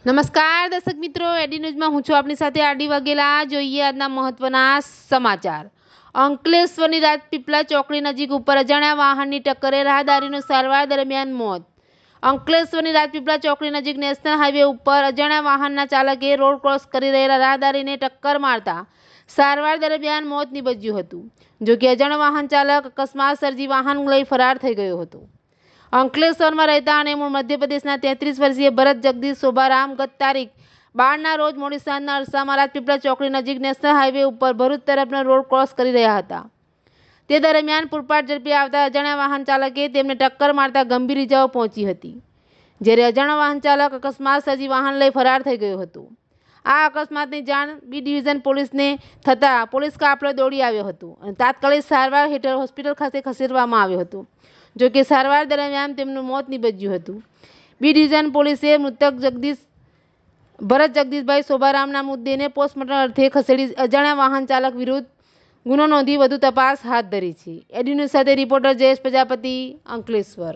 નમસ્કાર દર્શક મિત્રો, એડી ન્યૂઝમાં હું છું આપની સાથે આરડી વાઘેલા। જોઈએ આજના મહત્વના સમાચાર। અંકલેશ્વરની રાજપીપળા ચોકડી નજીક ઉપર અજાણ્યા વાહનની ટક્કરે રાહદારીનું સારવાર દરમિયાન મોત। અંકલેશ્વરની રાજપીપળા ચોકડી નજીક નેશનલ હાઈવે ઉપર અજાણ્યા વાહનના ચાલકે રોડ ક્રોસ કરી રહેલા રાહદારીને ટક્કર મારતા સારવાર દરમિયાન મોત નીપજ્યું હતું। જોકે અજાણ્યો વાહન ચાલક અકસ્માત સર્જી વાહન લઈ ફરાર થઈ ગયો હતો। અંકલેશ્વરમાં રહેતા અને મૂળ મધ્યપ્રદેશના 33 વર્ષીય ભરત જગદીશ શોભારામ ગત તારીખ 12ના રોજ મોડી સાંજના અરસામાં રાજપીપળા ચોકડી નજીક નેશનલ હાઈવે ઉપર ભરૂચ તરફનો રોડ ક્રોસ કરી રહ્યા હતા। તે દરમિયાન પૂરપાટ ઝડપે આવતા અજાણ્યા વાહન ચાલકે તેમને ટક્કર મારતા ગંભીર ઇજાઓ પહોંચી હતી, જ્યારે અજાણ્યો વાહન ચાલક અકસ્માત સર્જી વાહન લઈ ફરાર થઈ ગયો હતો। આ અકસ્માતની જાણ બી ડિવિઝન પોલીસને થતાં પોલીસ કાફલો દોડી આવ્યો હતો અને તાત્કાલિક સારવાર હેઠળ હોસ્પિટલ ખાતે ખસેડવામાં આવ્યો હતો। જોકે સારવાર દરમિયાન તેમનું મોત નીપજ્યું હતું। બી ડિવિઝન પોલીસે મૃતક ભરત જગદીશભાઈ શોભારામના મૃતદેહને પોસ્ટમોર્ટમ અર્થે ખસેડી અજાણ્યા વાહન ચાલક વિરુદ્ધ ગુનો નોંધી વધુ તપાસ હાથ ધરી છે। એડી ન્યૂઝ સાથે રિપોર્ટર જયેશ પ્રજાપતિ, અંકલેશ્વર।